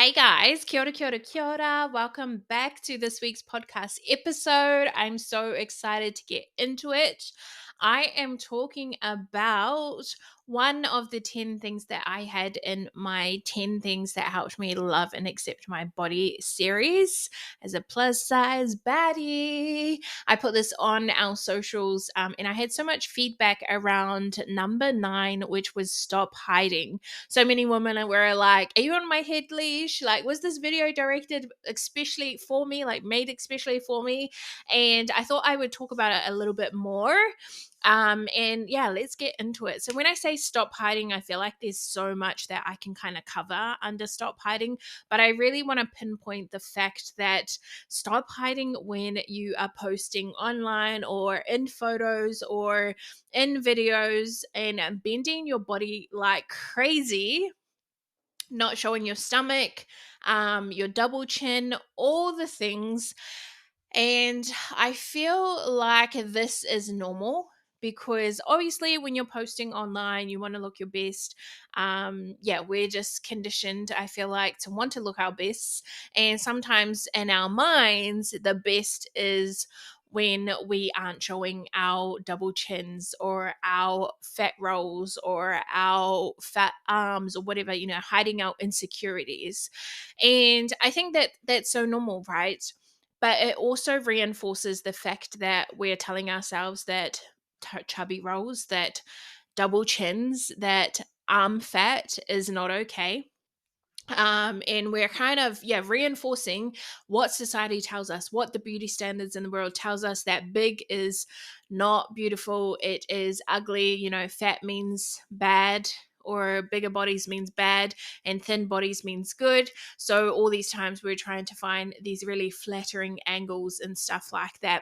Hey guys, kia ora, kia ora, kia ora. Welcome back to this week's podcast episode. I'm so excited to get into it. I am talking about one of the 10 things that I had in my 10 things that helped me love and accept my body series as a plus size baddie. I put this on our socials and I had so much feedback around number 9, which was stop hiding. So many women were like, are you on my head leash? Like, was this video directed especially for me, like made especially for me? And I thought I would talk about it a little bit more. And yeah, let's get into it. So when I say stop hiding, I feel like there's so much that I can kind of cover under stop hiding, but I really want to pinpoint the fact that stop hiding when you are posting online or in photos or in videos and bending your body like crazy, not showing your stomach, your double chin, all the things. And I feel like this is normal because obviously when you're posting online, you want to look your best. Yeah, we're just conditioned, I feel like, to want to look our best. And sometimes in our minds, the best is when we aren't showing our double chins or our fat rolls or our fat arms or whatever, hiding our insecurities. And I think that that's so normal, right? But it also reinforces the fact that we're telling ourselves that chubby rolls, that double chins, that arm fat is not okay. And we're kind of reinforcing what society tells us, what the beauty standards in the world tells us, that big is not beautiful, it is ugly. Fat means bad, or bigger bodies means bad, and thin bodies means good. So all these times we're trying to find these really flattering angles and stuff like that.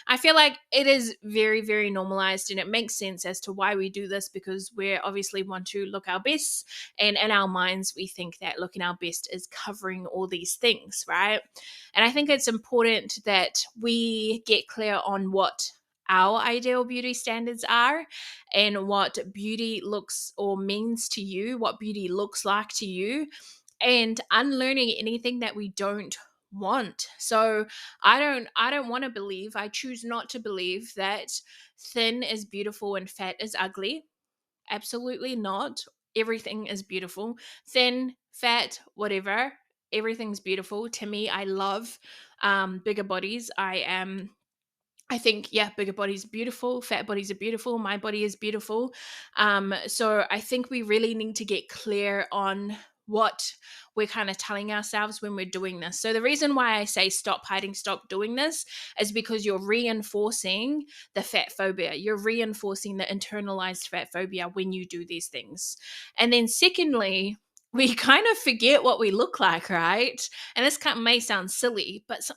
I feel like it is very, very normalized, and it makes sense as to why we do this, because we obviously want to look our best, and in our minds we think that looking our best is covering all these things, right? And I think it's important that we get clear on what our ideal beauty standards are and what beauty looks or means to you, what beauty looks like to you, and unlearning anything that we don't want. So I don't want to believe, I choose not to believe that thin is beautiful and fat is ugly. Absolutely not. Everything is beautiful. Thin, fat, whatever. Everything's beautiful. To me, I love bigger bodies. I think, yeah, bigger bodies are beautiful. Fat bodies are beautiful. My body is beautiful. So I think we really need to get clear on what we're kind of telling ourselves when we're doing this. So the reason why I say stop hiding, stop doing this, is because you're reinforcing the fat phobia. You're reinforcing the internalized fat phobia when you do these things. And then secondly, we kind of forget what we look like, right? And this may sound silly, but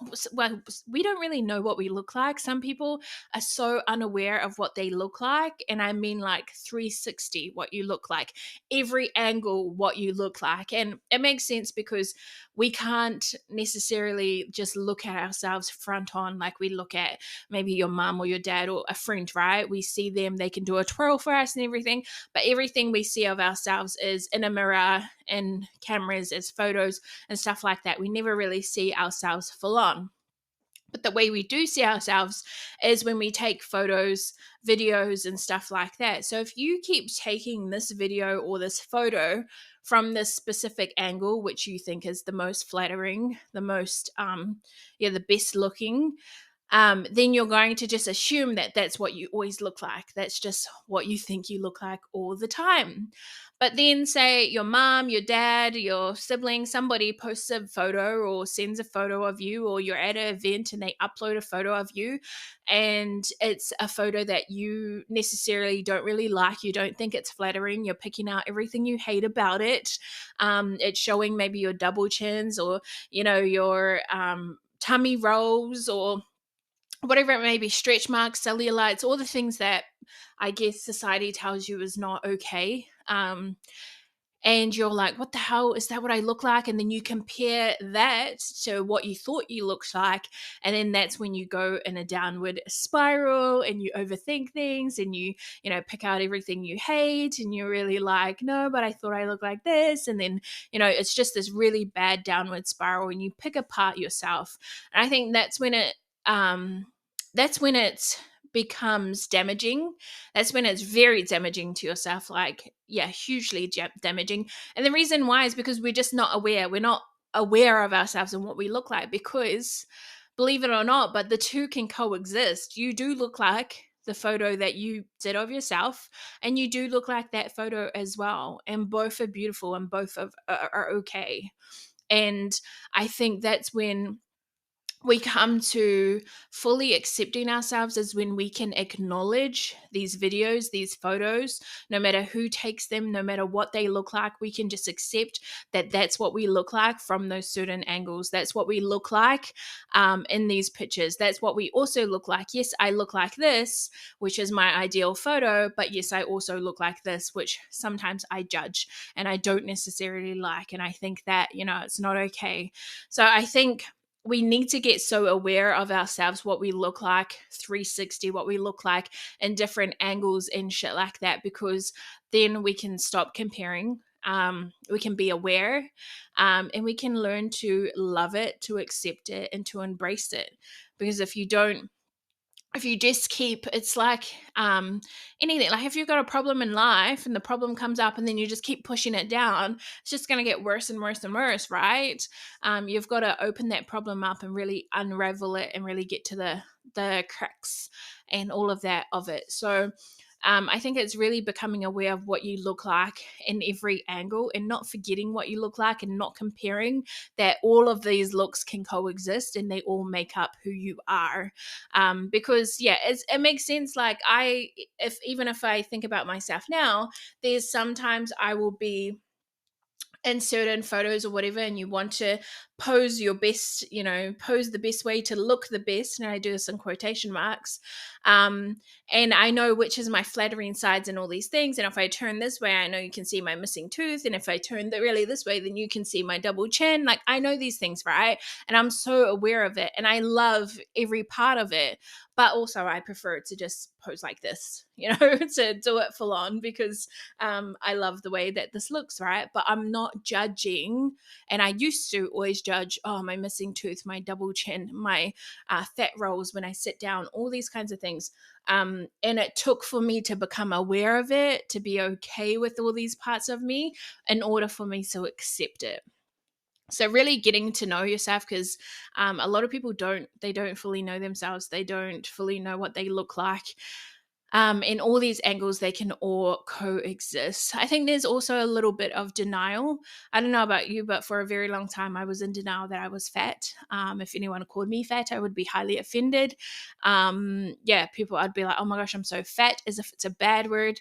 we don't really know what we look like. Some people are so unaware of what they look like. And I mean like 360 what you look like, every angle what you look like. And it makes sense because we can't necessarily just look at ourselves front on like we look at maybe your mom or your dad or a friend, right? We see them, they can do a twirl for us and everything, but everything we see of ourselves is in a mirror and cameras, as photos and stuff like that. We never really see ourselves full on. But the way we do see ourselves is when we take photos, videos, and stuff like that. So if you keep taking this video or this photo from this specific angle, which you think is the most flattering, the most, the best looking, then you're going to just assume that that's what you always look like. That's just what you think you look like all the time. But then say your mom, your dad, your sibling, somebody posts a photo or sends a photo of you, or you're at an event and they upload a photo of you, and it's a photo that you necessarily don't really like. You don't think it's flattering. You're picking out everything you hate about it. It's showing maybe your double chins or, your tummy rolls or whatever it may be, stretch marks, cellulites, all the things that I guess society tells you is not okay. and you're like, what the hell, is that what I look like? And then you compare that to what you thought you looked like, and then that's when you go in a downward spiral and you overthink things, and you pick out everything you hate, and you're really like, no, but I thought I looked like this. And then it's just this really bad downward spiral, and you pick apart yourself. And I think that's when it becomes damaging. That's when it's very damaging to yourself, like, yeah, hugely damaging. And the reason why is because we're just not aware. We're not aware of ourselves and what we look like, because believe it or not, but the two can coexist. You do look like the photo that you did of yourself, and you do look like that photo as well, and both are beautiful, and both are okay. And I think that's when we come to fully accepting ourselves, is when we can acknowledge these videos, these photos, no matter who takes them, no matter what they look like. We can just accept that that's what we look like from those certain angles. That's what we look like in these pictures. That's what we also look like. Yes, I look like this, which is my ideal photo, but yes, I also look like this, which sometimes I judge and I don't necessarily like. And I think that, it's not okay. So I think we need to get so aware of ourselves, what we look like 360, what we look like in different angles and shit like that, because then we can stop comparing. We can be aware, and we can learn to love it, to accept it, and to embrace it. Because if you just keep, it's like anything, like if you've got a problem in life and the problem comes up and then you just keep pushing it down, it's just going to get worse and worse and worse, right? You've got to open that problem up and really unravel it and really get to the cracks and all of that of it. So I think it's really becoming aware of what you look like in every angle, and not forgetting what you look like, and not comparing, that all of these looks can coexist and they all make up who you are. Because yeah, it makes sense. Like even if I think about myself now, there's sometimes I will be in certain photos or whatever, and you want to pose your best, pose the best way to look the best, and I do this in quotation marks, um and I know which is my flattering sides and all these things, and if I turn this way, I know you can see my missing tooth, and if I turn really this way, then you can see my double chin. Like, I know these things, right? And I'm so aware of it, and I love every part of it, but also I prefer to just pose like this, to do it full on, because I love the way that this looks, right? But I'm not judging. And I used to always judge, oh, my missing tooth, my double chin, my fat rolls when I sit down, all these kinds of things. And it took for me to become aware of it, to be okay with all these parts of me, in order for me to accept it. So really getting to know yourself, because a lot of people don't fully know themselves. They don't fully know what they look like. In all these angles, they can all coexist. I think there's also a little bit of denial. I don't know about you, but for a very long time, I was in denial that I was fat. If anyone called me fat, I would be highly offended. People, I'd be like, oh my gosh, I'm so fat, as if it's a bad word.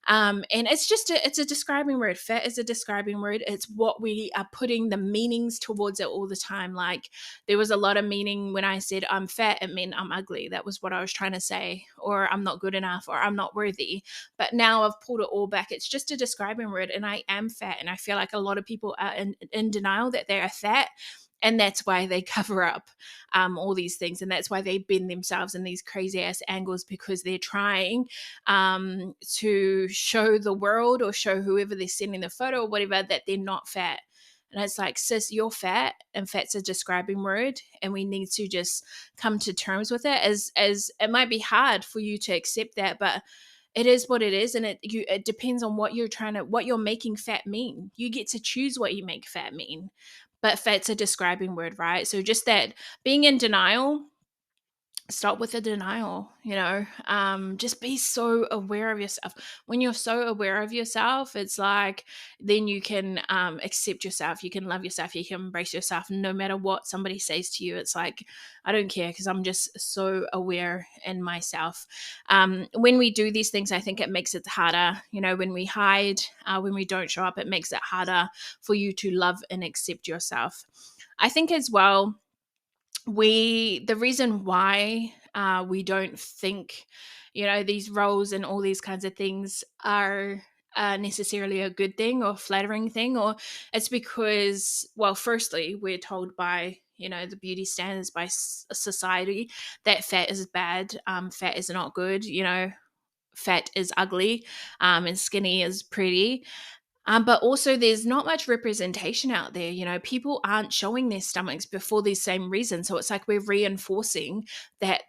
And it's a describing word. Fat is a describing word. It's what we are putting the meanings towards it all the time. Like, there was a lot of meaning when I said I'm fat, it meant I'm ugly. That was what I was trying to say, or I'm not good enough, or I'm not worthy. But now I've pulled it all back. It's just a describing word, and I am fat. And I feel like a lot of people are in denial that they are fat. And that's why they cover up all these things. And that's why they bend themselves in these crazy ass angles, because they're trying to show the world, or show whoever they're sending the photo or whatever, that they're not fat. And it's like, sis, you're fat, and fat's a describing word, and we need to just come to terms with it. As it might be hard for you to accept that, but it is what it is, and it depends on what you're making fat mean. You get to choose what you make fat mean, but fat's a describing word, right? So just that, being in denial, stop with the denial. Just be so aware of yourself. When you're so aware of yourself, it's like, then you can accept yourself, you can love yourself, you can embrace yourself, no matter what somebody says to you. It's like, I don't care, because I'm just so aware in myself. When we do these things, I think it makes it harder. When we hide, when we don't show up, it makes it harder for you to love and accept yourself. I think as well, the reason why we don't think these roles and all these kinds of things are necessarily a good thing or flattering thing, or it's because, well, firstly, we're told by, the beauty standards by society that fat is bad, fat is not good, fat is ugly, and skinny is pretty. But also, there's not much representation out there. People aren't showing their stomachs for these same reasons. So it's like we're reinforcing that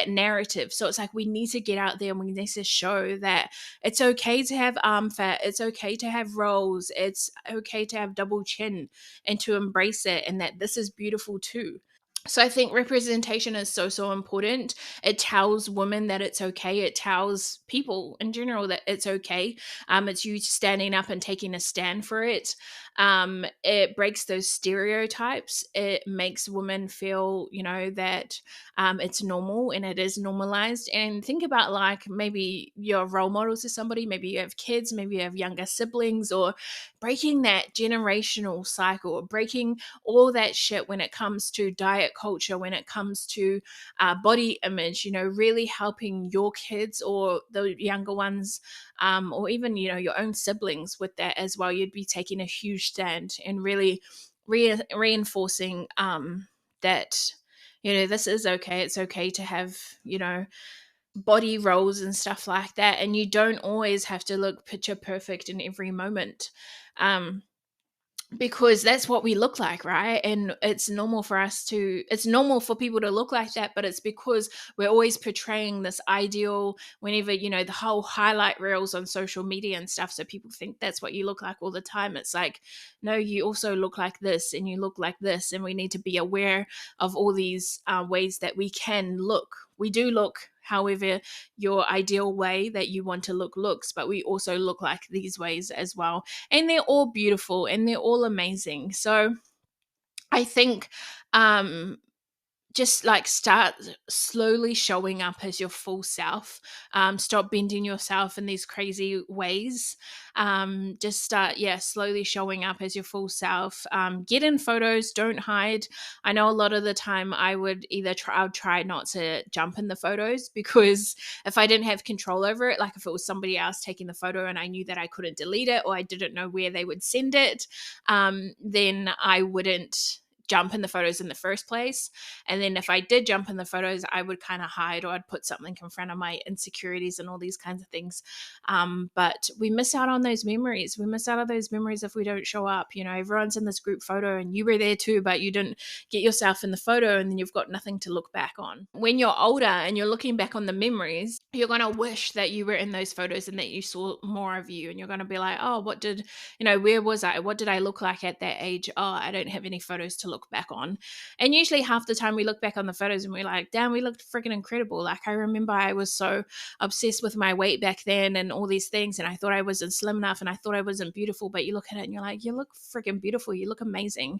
narrative. So it's like we need to get out there and we need to show that it's okay to have arm fat. It's okay to have rolls. It's okay to have double chin, and to embrace it, and that this is beautiful too. So I think representation is so important. It tells women that it's okay. It tells people in general that it's okay. It's you standing up and taking a stand for it. It breaks those stereotypes. It makes women feel, that it's normal and it is normalized. And think about, like, maybe your role models to somebody. Maybe you have kids. Maybe you have younger siblings, or breaking that generational cycle, or breaking all that shit when it comes to diet culture, when it comes to body image, really helping your kids or the younger ones, or even, your own siblings with that as well. You'd be taking a huge stand and really reinforcing that, this is okay. It's okay to have, body rolls and stuff like that. And you don't always have to look picture perfect in every moment. Because that's what we look like, right? And it's normal for people to look like that, but it's because we're always portraying this ideal whenever, the whole highlight reels on social media and stuff. So people think that's what you look like all the time. It's like, no, you also look like this, and you look like this. And we need to be aware of all these ways that we can look. We do look however your ideal way that you want to look looks, but we also look like these ways as well. And they're all beautiful and they're all amazing. So I think just like start slowly showing up as your full self. Stop bending yourself in these crazy ways. Just start, slowly showing up as your full self. Get in photos, don't hide. I know a lot of the time I would I would try not to jump in the photos, because if I didn't have control over it, like if it was somebody else taking the photo and I knew that I couldn't delete it, or I didn't know where they would send it, then I wouldn't jump in the photos in the first place. And then if I did jump in the photos, I would kind of hide, or I'd put something in front of my insecurities and all these kinds of things. But we miss out on those memories. We miss out on those memories if we don't show up. Everyone's in this group photo and you were there too, but you didn't get yourself in the photo, and then you've got nothing to look back on. When you're older and you're looking back on the memories, you're going to wish that you were in those photos and that you saw more of you. And you're going to be like, oh, where was I? What did I look like at that age? Oh, I don't have any photos to look back on. And usually half the time we look back on the photos and we're like, damn, we looked freaking incredible. Like, I remember I was so obsessed with my weight back then and all these things, and I thought I wasn't slim enough, and I thought I wasn't beautiful. But you look at it and you're like, you look freaking beautiful. You look amazing.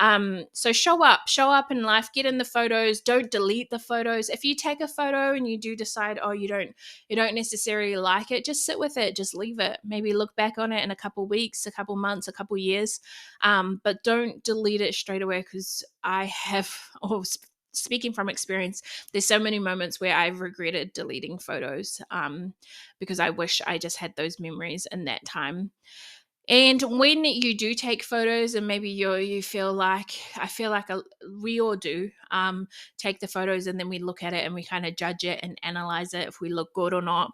So show up in life, get in the photos, don't delete the photos. If you take a photo and you do decide, oh, you don't necessarily like it, just sit with it, just leave it. Maybe look back on it in a couple weeks, a couple months, a couple years. But don't delete it straight away, because I have, speaking from experience, there's so many moments where I've regretted deleting photos, because I wish I just had those memories in that time. And when you do take photos, and maybe you feel like, we all do, take the photos and then we look at it and we kind of judge it and analyze it if we look good or not.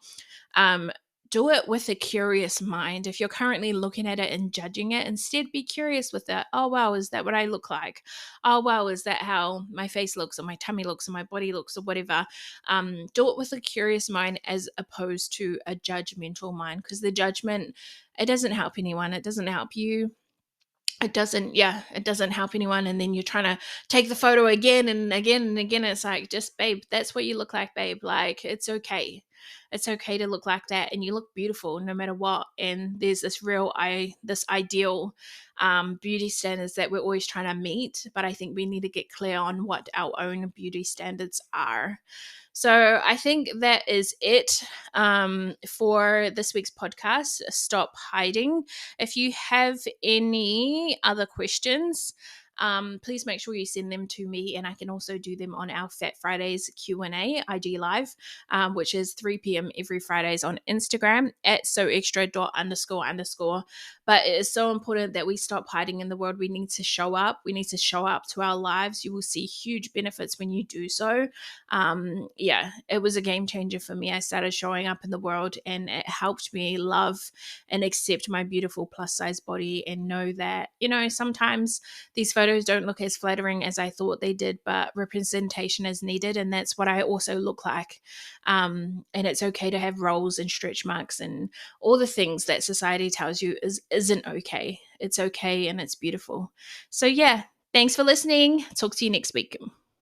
Do it with a curious mind. If you're currently looking at it and judging it, instead be curious with it. Oh, wow, is that what I look like? Oh, wow, is that how my face looks, or my tummy looks, or my body looks, or whatever? Do it with a curious mind as opposed to a judgmental mind, because the judgment, it doesn't help anyone. It doesn't help you. It doesn't help anyone. And then you're trying to take the photo again and again and again. It's like, just, babe, that's what you look like, babe. Like, it's okay. It's okay to look like that, and you look beautiful no matter what. And there's this ideal beauty standards that we're always trying to meet, but I think we need to get clear on what our own beauty standards are. So I think that is it for this week's podcast. Stop hiding. If you have any other questions, please make sure you send them to me, and I can also do them on our Fat Fridays Q&A IG live, which is 3 p.m. every Fridays on Instagram at soextra.__. But it is so important that we stop hiding in the world. We need to show up. We need to show up to our lives. You will see huge benefits when you do so. Yeah, it was a game changer for me. I started showing up in the world, and it helped me love and accept my beautiful plus size body, and know that, sometimes these photos don't look as flattering as I thought they did, but representation is needed, and that's what I also look like. And it's okay to have rolls and stretch marks and all the things that society tells you isn't okay. It's okay, and it's beautiful. So yeah, thanks for listening. Talk to you next week.